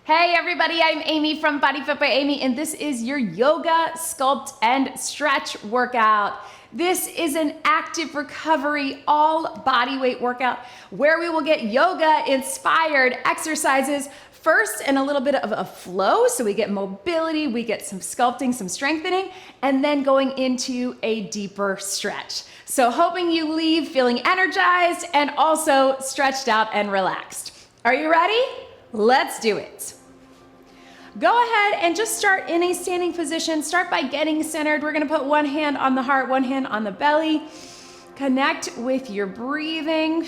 Hey everybody, I'm Amy from BodyFit by Amy, and this is your yoga, sculpt, and stretch workout. This is an active recovery, all body weight workout where we will get yoga inspired exercises first and a little bit of a flow, so we get mobility, we get some sculpting, some strengthening, and then going into a deeper stretch. So hoping you leave feeling energized and also stretched out and relaxed. Are you ready? Let's do it. Go ahead and just start in a standing position. Start by getting centered. We're gonna put one hand on the heart, one hand on the belly. Connect with your breathing.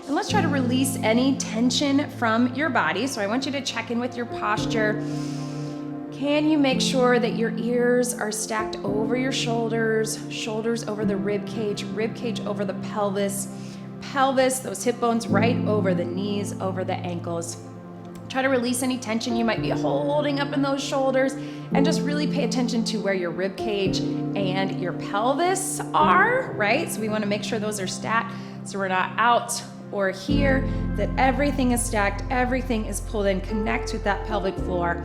And let's try to release any tension from your body. So I want you to check in with your posture. Can you make sure that your ears are stacked over your shoulders, shoulders over the rib cage over the pelvis, those hip bones right over the knees, over the ankles. Try to release any tension you might be holding up in those shoulders and just really pay attention to where your rib cage and your pelvis are, right? So we want to make sure those are stacked so we're not out or here, that everything is stacked, everything is pulled in. Connect with that pelvic floor.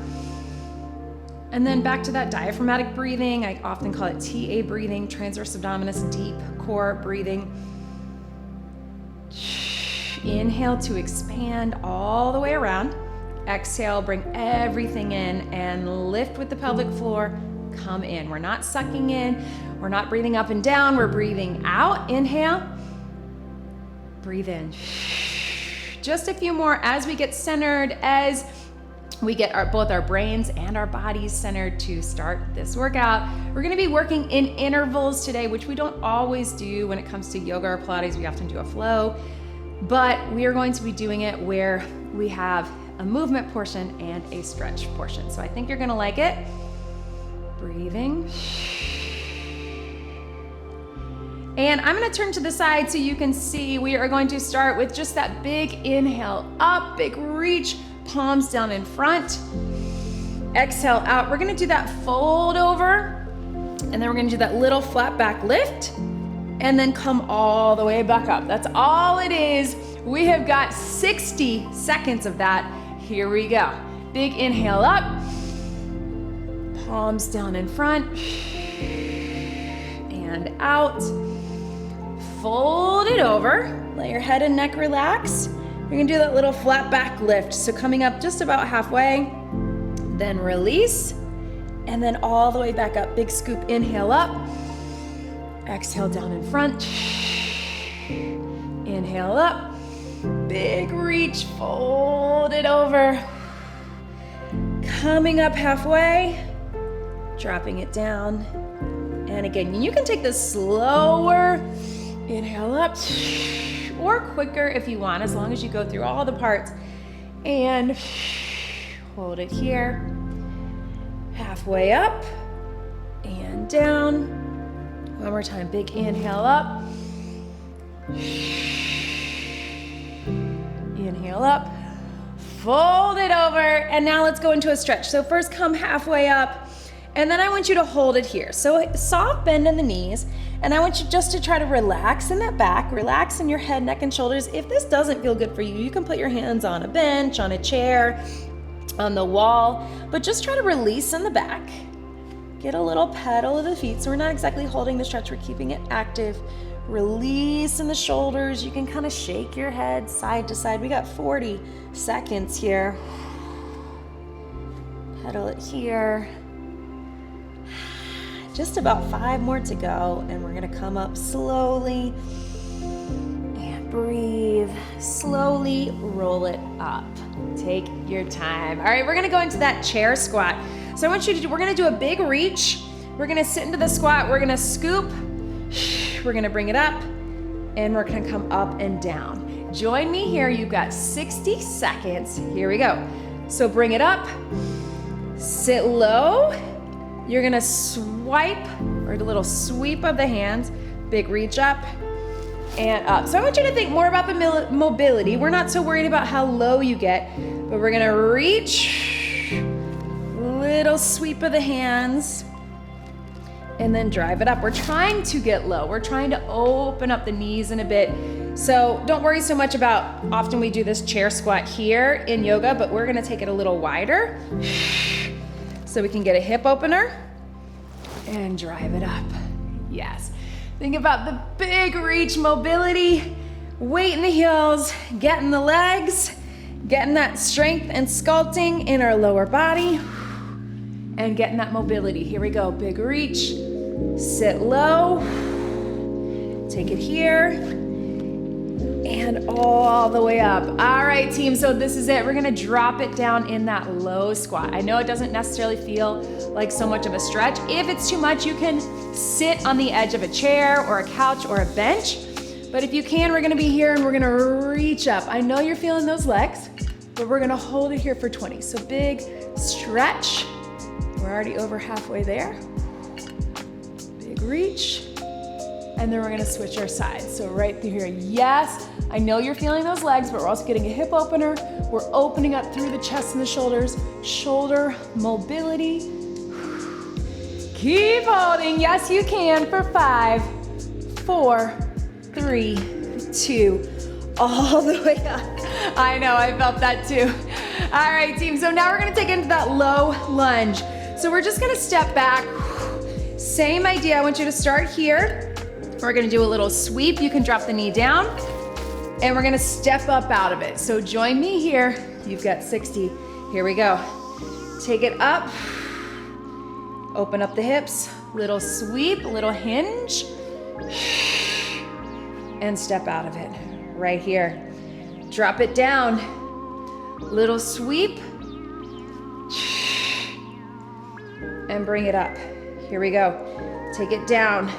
And then back to that diaphragmatic breathing. I often call it TA breathing, transverse abdominis, deep core breathing. Inhale to expand all the way around. Exhale, bring everything in and lift with the pelvic floor. Come in. We're not sucking in. We're not breathing up and down. We're breathing out. Inhale. Breathe in. Just a few more as we get centered, as we get both our brains and our bodies centered to start this workout. We're gonna be working in intervals today, which we don't always do when it comes to yoga or Pilates. We often do a flow, but we are going to be doing it where we have a movement portion and a stretch portion. So I think you're gonna like it. Breathing. And I'm gonna turn to the side so you can see. We are going to start with just that big inhale up, big reach, palms down in front. Exhale out. We're gonna do that fold over, and then we're gonna do that little flat back lift, and then come all the way back up. That's all it is. We have got 60 seconds of that. Here we go. Big inhale up, palms down in front, and out. Fold it over, let your head and neck relax. You're gonna do that little flat back lift. So coming up just about halfway, then release, and then all the way back up. Big scoop, inhale up, exhale down in front, inhale up, big reach, fold it over. Coming up halfway, dropping it down. And again, you can take this slower, inhale up, or quicker if you want, as long as you go through all the parts. And hold it here. Halfway up and down. One more time, big inhale up. Inhale up, fold it over, and now let's go into a stretch. So first come halfway up, and then I want you to hold it here. So soft bend in the knees, and I want you just to try to relax in that back, relax in your head, neck, and shoulders. If this doesn't feel good for you, you can put your hands on a bench, on a chair, on the wall, but just try to release in the back. Get a little pedal of the feet, so we're not exactly holding the stretch, we're keeping it active. Release in the shoulders. You can kind of shake your head side to side. We got 40 seconds here. Pedal it here. Just about 5 more to go, and we're gonna come up slowly and breathe. Slowly roll it up. Take your time. All right, we're gonna go into that chair squat. So I want you to we're gonna do a big reach. We're gonna sit into the squat. We're gonna scoop. We're gonna bring it up, and we're gonna come up and down. Join me here. You've got 60 seconds. Here we go. So bring it up, sit low. You're gonna swipe, or a little sweep of the hands, big reach up and up. So I want you to think more about the mobility. We're not so worried about how low you get, but we're gonna reach, little sweep of the hands, and then drive it up. We're trying to get low. We're trying to open up the knees in a bit So don't worry so much about, often we do this chair squat here in yoga, but we're gonna take it a little wider so we can get a hip opener and drive it up. Yes. Think about the big reach mobility, weight in the heels, getting the legs, getting that strength and sculpting in our lower body, and getting that mobility. Here we go, big reach, sit low, take it here, and all the way up. All right, team, so this is it. We're gonna drop it down in that low squat. I know it doesn't necessarily feel like so much of a stretch. If it's too much, you can sit on the edge of a chair or a couch or a bench. But if you can, we're gonna be here and we're gonna reach up. I know you're feeling those legs, but we're gonna hold it here for 20. So big stretch. We're already over halfway there. Big reach. And then we're gonna switch our sides. So right through here, yes, I know you're feeling those legs, but we're also getting a hip opener. We're opening up through the chest and the shoulders, shoulder mobility. Keep holding, yes you can, for 5, 4, 3, 2, all the way up. I know, I felt that too. All right, team, so now we're gonna take it into that low lunge. So we're just gonna step back. Same idea, I want you to start here. We're gonna do a little sweep. You can drop the knee down, and we're gonna step up out of it. So join me here. You've got 60. Here we go. Take it up. Open up the hips. Little sweep, little hinge. And step out of it. Right here. Drop it down. Little sweep. And bring it up. Here we go. Take it down.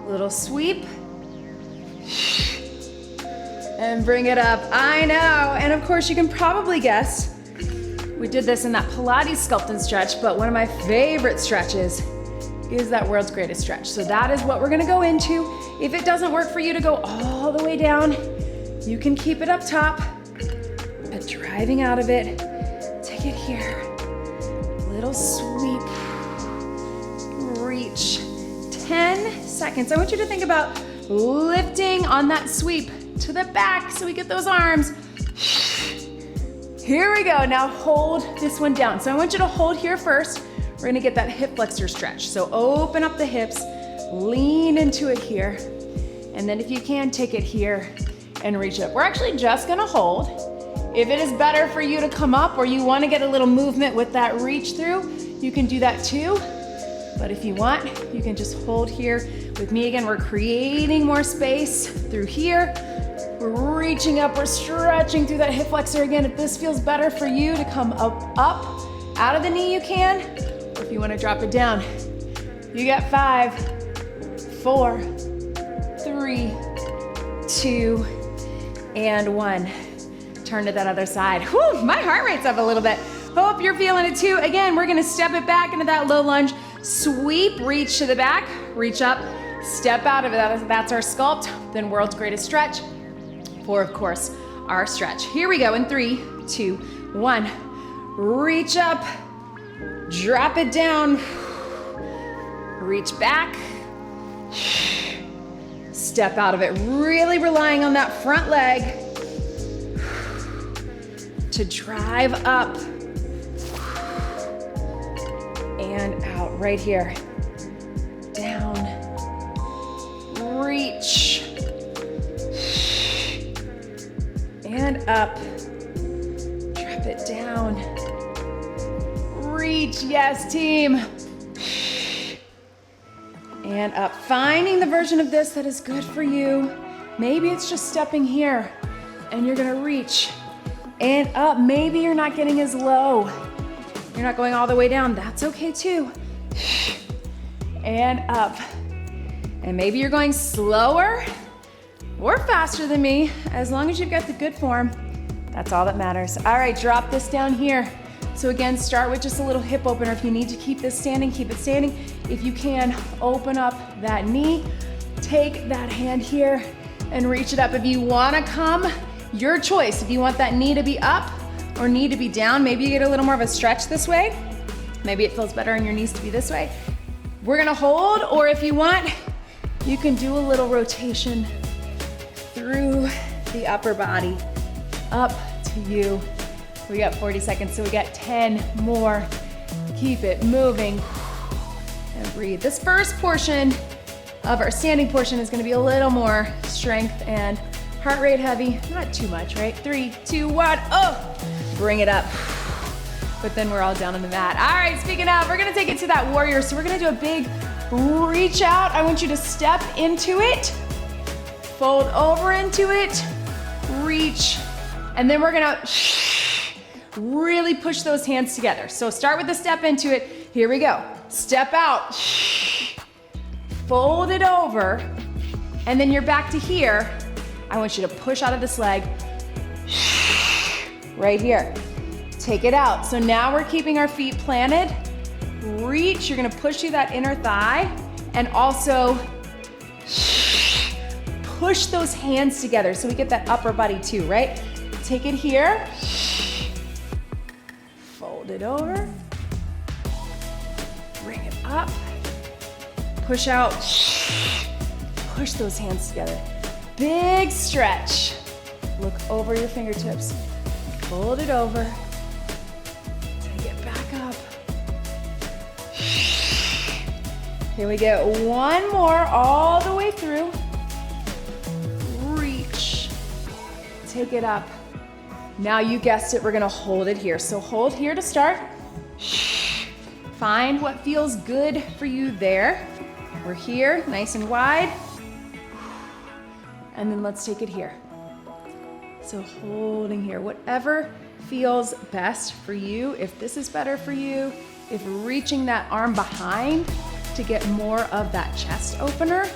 Little sweep. And bring it up. I know. And of course, you can probably guess, we did this in that Pilates sculpt and stretch, but one of my favorite stretches is that world's greatest stretch. So that is what we're gonna go into. If it doesn't work for you to go all the way down, you can keep it up top, but driving out of it, take it here. Little sweep, reach. 10 seconds. I want you to think about lifting on that sweep to the back so we get those arms. Here we go. Now hold this one down. So I want you to hold here first. We're gonna get that hip flexor stretch. So open up the hips, lean into it here. And then if you can, take it here and reach up. We're actually just gonna hold. If it is better for you to come up or you wanna get a little movement with that reach through, you can do that too. But if you want, you can just hold here with me. Again, we're creating more space through here. We're reaching up, we're stretching through that hip flexor again. If this feels better for you to come up, out of the knee, you can. Or if you wanna drop it down, you got 5, 4, 3, 2, and 1. Turn to that other side. Whew, my heart rate's up a little bit. Hope you're feeling it too. Again, we're gonna step it back into that low lunge. Sweep, reach to the back, reach up, step out of it. That's our sculpt, then world's greatest stretch, for of course, our stretch. Here we go in 3, 2, 1. Reach up, drop it down, reach back, step out of it. Really relying on that front leg to drive up. And out, right here. Down, reach, and up. Drop it down, reach, yes team. And up, finding the version of this that is good for you. Maybe it's just stepping here and you're gonna reach and up. Maybe you're not getting as low. You're not going all the way down, that's okay too. And up. And maybe you're going slower or faster than me, as long as you've got the good form, that's all that matters. All right, drop this down here. So again, start with just a little hip opener. If you need to keep this standing, keep it standing. If you can, open up that knee, take that hand here and reach it up. If you wanna come, your choice. If you want that knee to be up, or knee to be down. Maybe you get a little more of a stretch this way. Maybe it feels better in your knees to be this way. We're gonna hold, or if you want, you can do a little rotation through the upper body, up to you. We got 40 seconds, so we got 10 more. Keep it moving and breathe. This first portion of our standing portion is gonna be a little more strength and heart rate heavy, not too much, right? 3, 2, 1, oh, bring it up. But then we're all down on the mat. All right, speaking of, we're gonna take it to that warrior. So we're gonna do a big reach out. I want you to step into it, fold over into it, reach, and then we're gonna really push those hands together. So start with the step into it. Here we go. Step out, fold it over, and then you're back to here. I want you to push out of this leg, right here. Take it out. So now we're keeping our feet planted. Reach, you're gonna push through that inner thigh, and also push those hands together so we get that upper body too, right? Take it here, fold it over, bring it up, push out, push those hands together. Big stretch. Look over your fingertips, fold it over, take it back up. Here we go, one more all the way through. Reach, take it up. Now you guessed it, we're gonna hold it here. So hold here to start. Find what feels good for you there. We're here, nice and wide. And then let's take it here. So holding here, whatever feels best for you. If this is better for you, if reaching that arm behind to get more of that chest opener,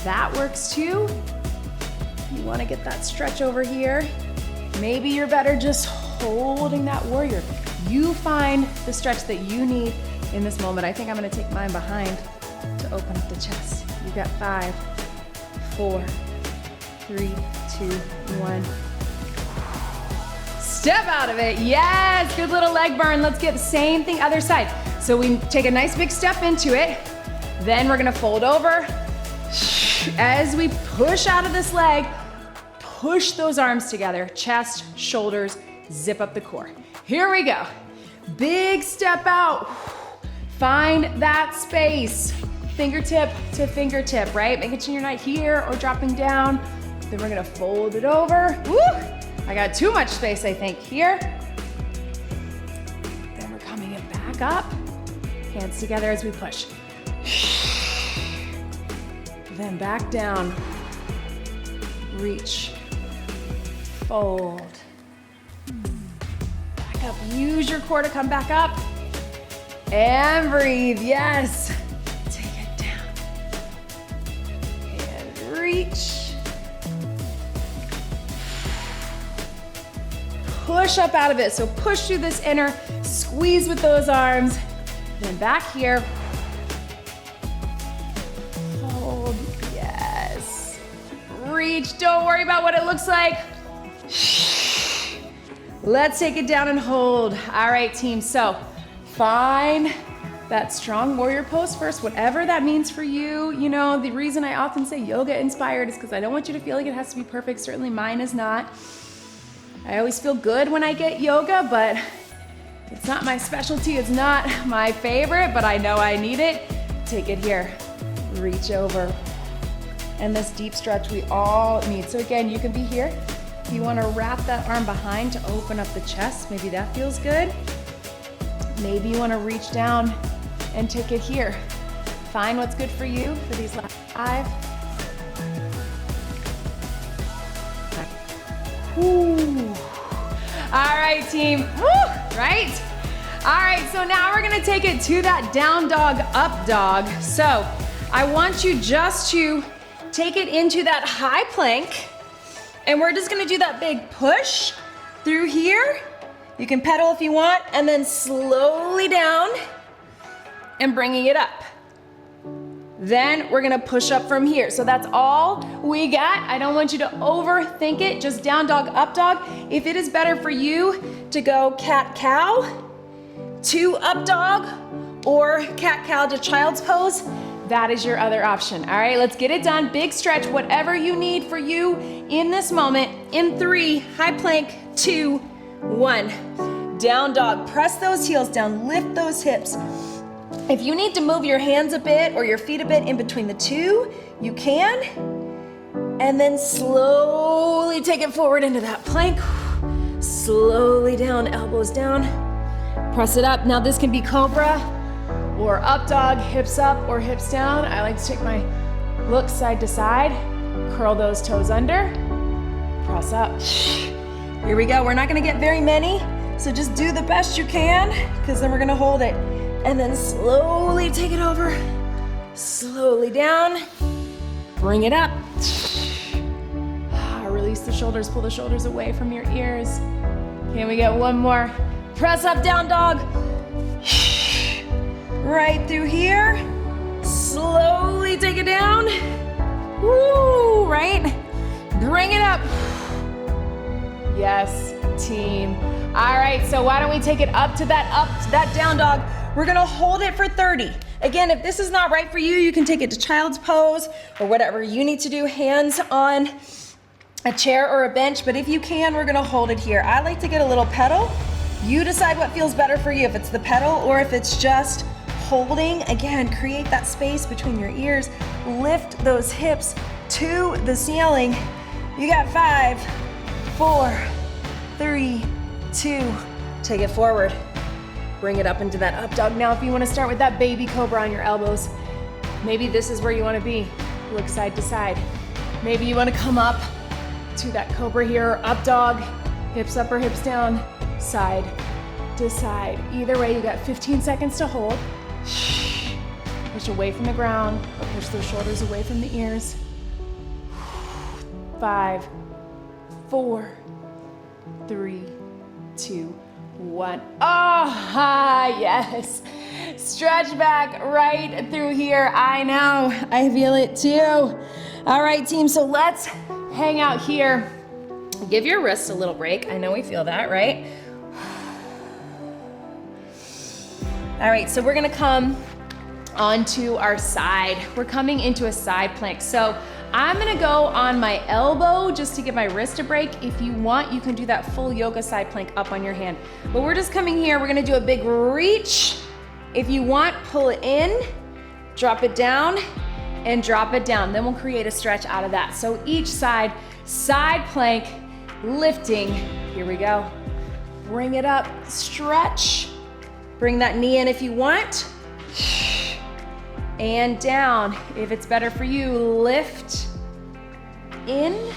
that works too. You wanna get that stretch over here. Maybe you're better just holding that warrior. You find the stretch that you need in this moment. I think I'm gonna take mine behind to open up the chest. You got 5, 4, 3, 2, 1. Step out of it. Yes, good little leg burn. Let's get the same thing other side. So we take a nice big step into it. Then we're gonna fold over. As we push out of this leg, push those arms together, chest, shoulders, zip up the core. Here we go. Big step out. Find that space. Fingertip to fingertip, right? Making sure you're not here or dropping down. Then we're gonna fold it over. Woo! I got too much space, I think, here. Then we're coming it back up. Hands together as we push. Then back down. Reach. Fold. Back up. Use your core to come back up. And breathe. Yes. Take it down. And reach. Push up out of it. So push through this inner, squeeze with those arms. Then back here. Fold. Yes. Reach. Don't worry about what it looks like. Let's take it down and hold. All right, team. So find that strong warrior pose first, whatever that means for you. You know, the reason I often say yoga inspired is because I don't want you to feel like it has to be perfect. Certainly mine is not. I always feel good when I get yoga, but it's not my specialty. It's not my favorite, but I know I need it. Take it here. Reach over. And this deep stretch we all need. So again, you can be here. If you want to wrap that arm behind to open up the chest, maybe that feels good. Maybe you want to reach down and take it here. Find what's good for you for these last 5. Woo. All right, team. Woo. Right? All right, so now we're gonna take it to that down dog, up dog. So I want you just to take it into that high plank, and we're just gonna do that big push through here. You can pedal if you want, and then slowly down and bringing it up. Then we're gonna push up from here. So that's all we got. I don't want you to overthink it, just down dog, up dog. If it is better for you to go cat cow to up dog or cat cow to child's pose, that is your other option. All right, let's get it done. Big stretch, whatever you need for you in this moment, in 3, high plank, 2, 1. Down dog, press those heels down, lift those hips. If you need to move your hands a bit or your feet a bit in between the two, you can. And then slowly take it forward into that plank. Slowly down, elbows down. Press it up. Now this can be cobra or up dog, hips up or hips down. I like to take my look side to side, curl those toes under, press up. Here we go. We're not gonna get very many, so just do the best you can, because then we're gonna hold it. And then slowly take it over, slowly down, bring it up. Release the shoulders, pull the shoulders away from your ears. Can we get one more? Press up, down dog. Right through here. Slowly take it down. Woo, right? Bring it up. Yes, team. All right, so why don't we take it up to that down dog. We're gonna hold it for 30. Again, if this is not right for you, you can take it to child's pose or whatever you need to do, hands on a chair or a bench, but if you can, we're gonna hold it here. I like to get a little pedal. You decide what feels better for you, if it's the pedal or if it's just holding. Again, create that space between your ears. Lift those hips to the ceiling. You got 5, 4, 3, 2. Take it forward. Bring it up into that up dog. Now, if you wanna start with that baby cobra on your elbows, maybe this is where you wanna be. Look side to side. Maybe you wanna come up to that cobra here, up dog, hips up or hips down, side to side. Either way, you got 15 seconds to hold. Push away from the ground, or push those shoulders away from the ears. 5, 4, 3, 2, 1. Oh, yes. Stretch back right through here. I know, I feel it too. All right, team, so let's hang out here. Give your wrists a little break. I know we feel that, right? All right, so we're gonna come onto our side. We're coming into a side plank. So I'm gonna go on my elbow just to give my wrist a break. If you want, you can do that full yoga side plank up on your hand. But we're just coming here, we're gonna do a big reach. If you want, pull it in, drop it down, and drop it down. Then we'll create a stretch out of that. So each side plank, lifting. Here we go. Bring it up, stretch. Bring that knee in if you want. And down. If it's better for you, lift. In.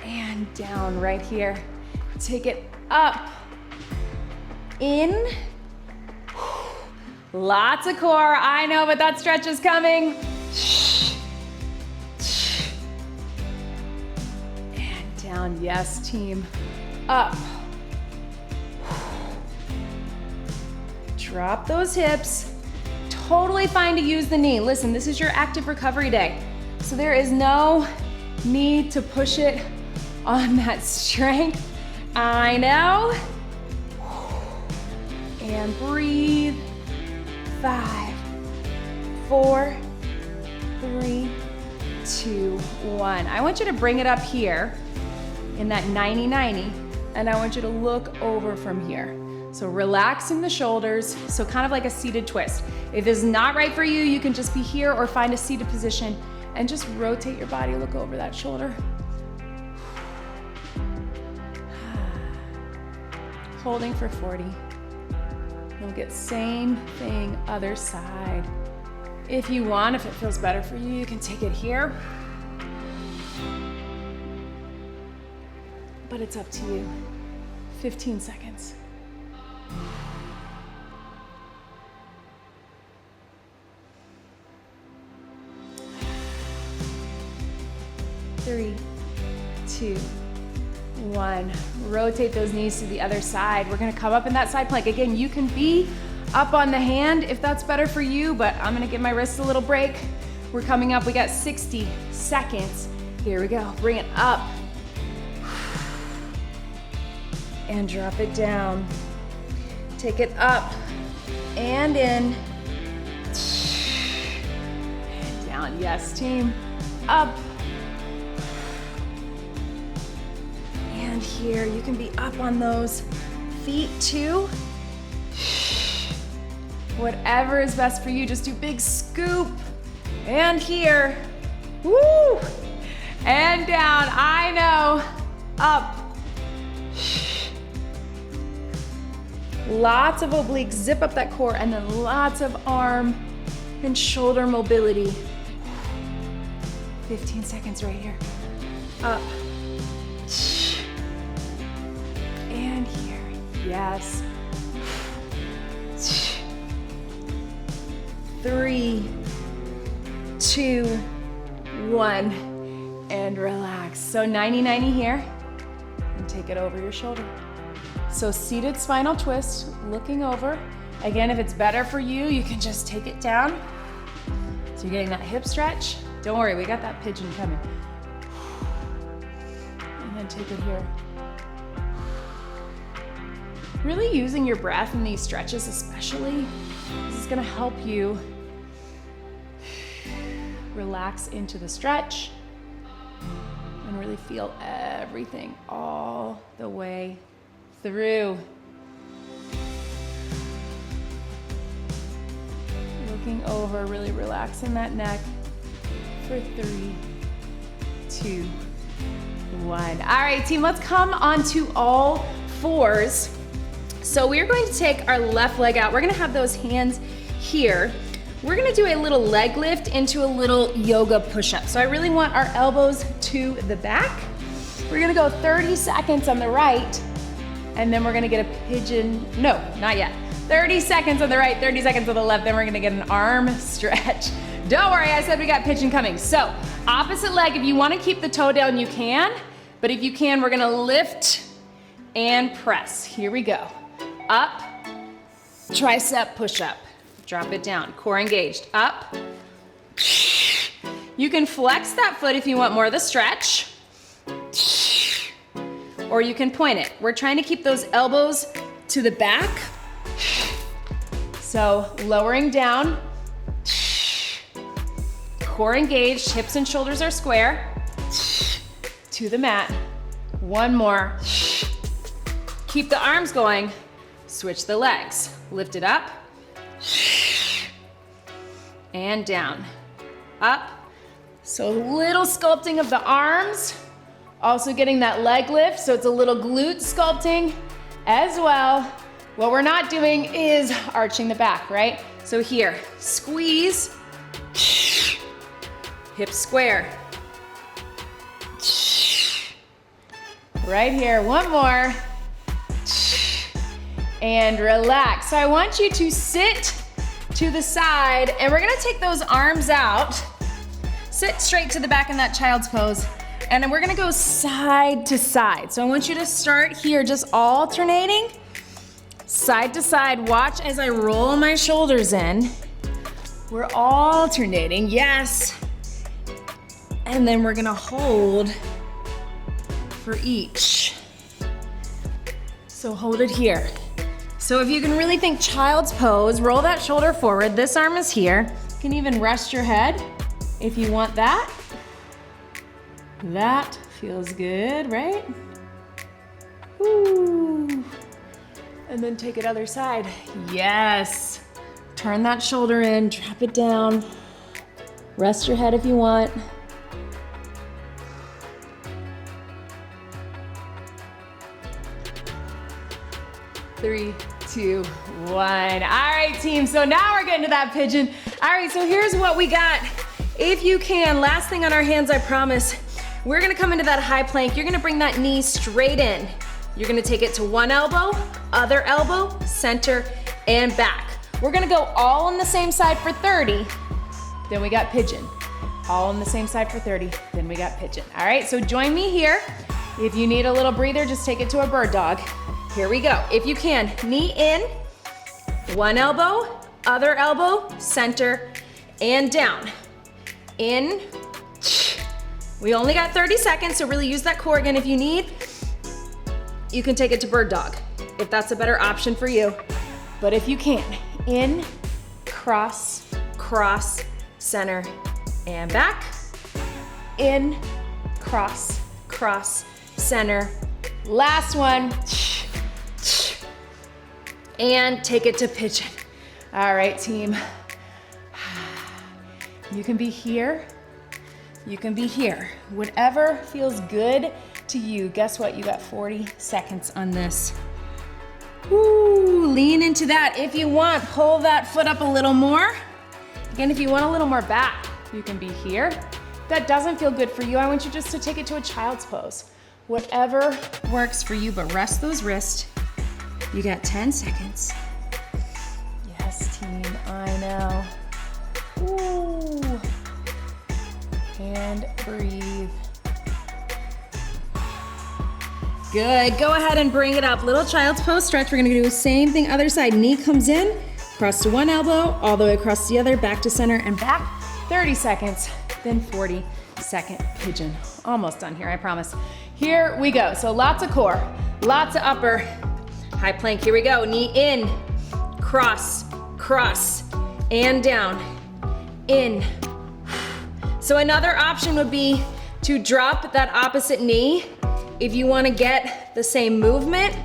And down right here. Take it up. In. Lots of core, I know, but that stretch is coming. And down, yes, team. Up. Drop those hips. Totally fine to use the knee. Listen, this is your active recovery day. So there is no need to push it on that strength. I know. And breathe. 5, 4, 3, 2, 1. I want you to bring it up here in that 90-90, and I want you to look over from here. So relaxing the shoulders, so kind of like a seated twist. If this is not right for you, you can just be here or find a seated position and just rotate your body, look over that shoulder. Holding for 40. You'll get same thing, other side. If you want, if it feels better for you, you can take it here. But it's up to you. 15 seconds. 3, 2, 1. Rotate those knees to the other side. We're gonna come up in that side plank. Again, you can be up on the hand if that's better for you, but I'm gonna give my wrists a little break. We're coming up, we got 60 seconds. Here we go, bring it up. And drop it down. Take it up and in. And down, yes team. Up here, you can be up on those feet too. Whatever is best for you, just do big scoop. And here, woo! And down, I know, up. Lots of obliques, zip up that core, and then lots of arm and shoulder mobility. 15 seconds right here. Up. And here, yes. 3, 2, 1, and relax. So 90-90 here, and take it over your shoulder. So seated spinal twist, looking over. Again, if it's better for you, you can just take it down. So you're getting that hip stretch. Don't worry, we got that pigeon coming. And then take it here. Really using your breath in these stretches especially. This is gonna help you relax into the stretch and really feel everything all the way through. Looking over, really relaxing that neck for 3, 2, 1. All right, team, let's come onto all fours. So we're going to take our left leg out. We're gonna have those hands here. We're gonna do a little leg lift into a little yoga push-up. So I really want our elbows to the back. We're gonna go 30 seconds on the right, and then we're gonna get a pigeon, no, not yet. 30 seconds on the right, 30 seconds on the left, then we're gonna get an arm stretch. Don't worry, I said we got pigeon coming. So opposite leg, if you wanna keep the toe down, you can, but if you can, we're gonna lift and press. Here we go. Up, tricep push-up. Drop it down, core engaged, up. You can flex that foot if you want more of the stretch, or you can point it. We're trying to keep those elbows to the back. So lowering down, core engaged, hips and shoulders are square, to the mat. One more. Keep the arms going, switch the legs. Lift it up, and down, up. So a little sculpting of the arms, also getting that leg lift, so it's a little glute sculpting as well. What we're not doing is arching the back, right? So here, squeeze, hips square. Right here, one more. And relax. So I want you to sit to the side, and we're gonna take those arms out. Sit straight to the back in that child's pose, and then we're gonna go side to side. So I want you to start here, just alternating, side to side. Watch as I roll my shoulders in. We're alternating, yes. And then we're gonna hold for each. So hold it here. So if you can really think child's pose, roll that shoulder forward. This arm is here. You can even rest your head if you want that. That feels good, right? Woo. And then take it other side. Yes. Turn that shoulder in, drop it down. Rest your head if you want. Three, 2, 1. All right, team, so now we're getting to that pigeon. All right, so here's what we got. If you can, last thing on our hands, I promise, we're gonna come into that high plank. You're gonna bring that knee straight in. You're gonna take it to one elbow, other elbow, center, and back. We're gonna go all on the same side for 30, then we got pigeon. All on the same side for 30, then we got pigeon. All right, so join me here. If you need a little breather, just take it to a bird dog. Here we go. If you can, knee in, one elbow, other elbow, center, and down. In. We only got 30 seconds, so really use that core again if you need. You can take it to bird dog if that's a better option for you. But if you can, in, cross, cross, center, and back. In, cross, cross, center, Last one. And take it to pigeon. All right, team. You can be here. You can be here. Whatever feels good to you. Guess what? You got 40 seconds on this. Woo, lean into that. If you want, pull that foot up a little more. Again, if you want a little more back, you can be here. If that doesn't feel good for you, I want you just to take it to a child's pose. Whatever works for you, but rest those wrists. You got 10 seconds. Yes, team, I know. Ooh. And breathe. Good, go ahead and bring it up. Little child's pose stretch. We're gonna do the same thing, other side. Knee comes in, cross to one elbow, all the way across the other, back to center and back. 30 seconds, then 40-second pigeon. Almost done here, I promise. Here we go. So lots of core, lots of upper. High plank, here we go. Knee in, cross, cross, and down, in. So another option would be to drop that opposite knee if you want to get the same movement.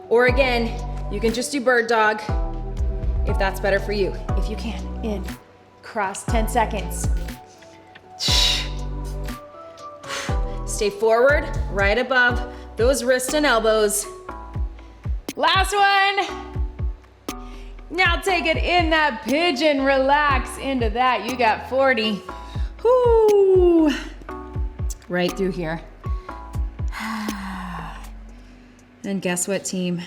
Or again, you can just do bird dog if that's better for you. If you can, in, cross, 10 seconds. Stay forward, right above those wrists and elbows. Last one. Now take it in that pigeon, relax into that. You got 40. Whoo. Right through here. And guess what, team?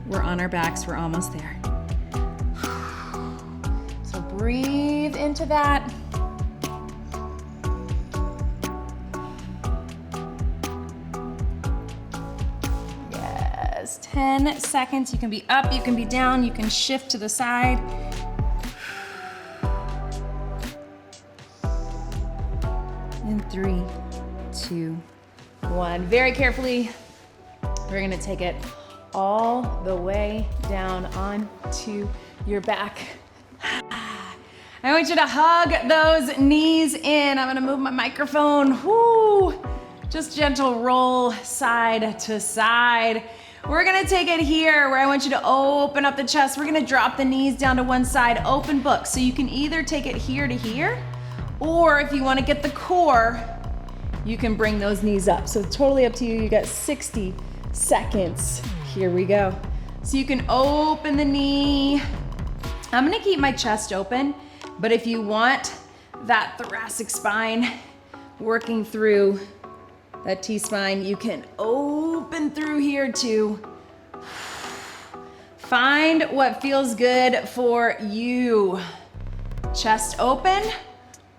We're on our backs, we're almost there. So breathe into that. Yes, 10 seconds. You can be up, you can be down, you can shift to the side. In 3, 2, 1. Very carefully, we're gonna take it all the way down onto your back. I want you to hug those knees in. I'm gonna move my microphone. Woo! Just gentle roll side to side. We're gonna take it here where I want you to open up the chest. We're gonna drop the knees down to one side, open book. So you can either take it here to here, or if you wanna get the core, you can bring those knees up. So totally up to you. You got 60 seconds. Here we go. So you can open the knee. I'm gonna keep my chest open, but if you want that thoracic spine working through that T-spine, you can open through here too. Find what feels good for you. Chest open,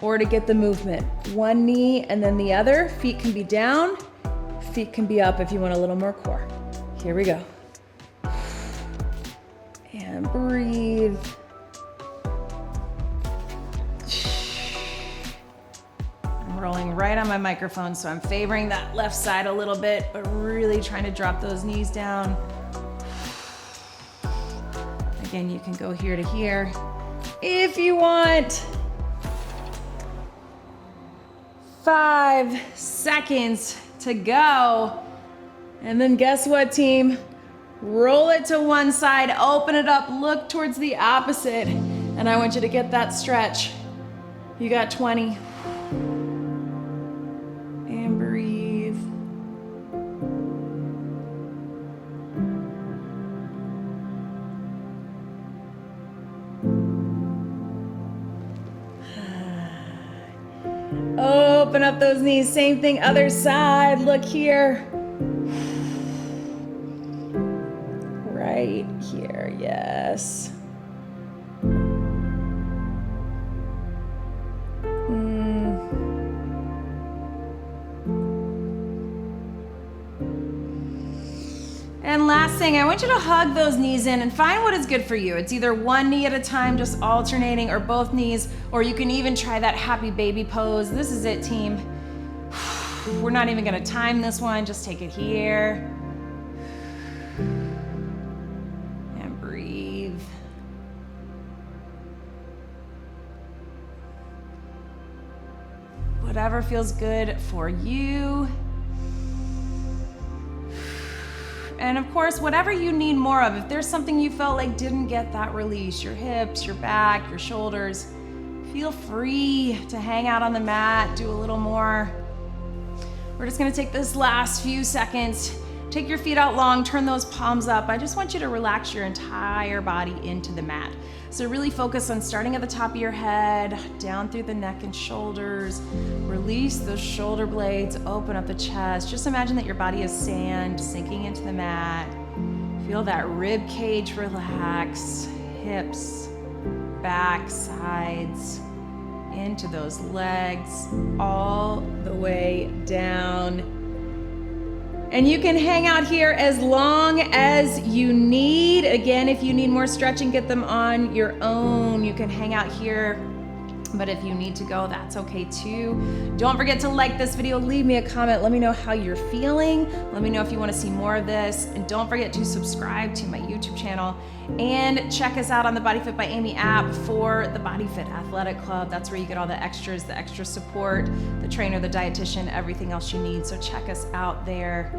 or to get the movement. One knee and then the other. Feet can be down, feet can be up if you want a little more core. Here we go. And breathe. I'm rolling right on my microphone, so I'm favoring that left side a little bit, but really trying to drop those knees down. Again, you can go here to here if you want. 5 seconds to go. And then guess what, team? Roll it to one side, open it up, look towards the opposite. And I want you to get that stretch. You got 20. And breathe. Open up those knees, same thing, other side, look here. Right here, yes. And last thing, I want you to hug those knees in and find what is good for you. It's either one knee at a time, just alternating, or both knees, or you can even try that happy baby pose. This is it, team. We're not even gonna time this one, just take it here. And breathe. Whatever feels good for you. And of course, whatever you need more of, if there's something you felt like didn't get that release, your hips, your back, your shoulders, feel free to hang out on the mat, do a little more. We're just gonna take this last few seconds. Take your feet out long, turn those palms up. I just want you to relax your entire body into the mat. So really focus on starting at the top of your head, down through the neck and shoulders. Release those shoulder blades, open up the chest. Just imagine that your body is sand sinking into the mat. Feel that rib cage relax, hips, back, sides, into those legs, all the way down. And you can hang out here as long as you need. Again, if you need more stretching, get them on your own. You can hang out here, but if you need to go, that's okay too. Don't forget to like this video, leave me a comment, let me know how you're feeling. Let me know if you want to see more of this. And don't forget to subscribe to my YouTube channel and check us out on the BodyFit by Amy app for the BodyFit Athletic Club. That's where you get all the extras, the extra support, the trainer, the dietitian, everything else you need. So check us out there.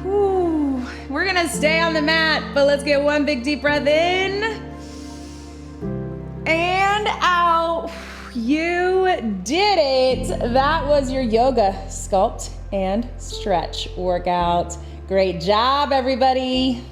Whew. We're gonna stay on the mat, but let's get one big deep breath in and out. You did it. That was your yoga, sculpt, and stretch workout. Great job, everybody.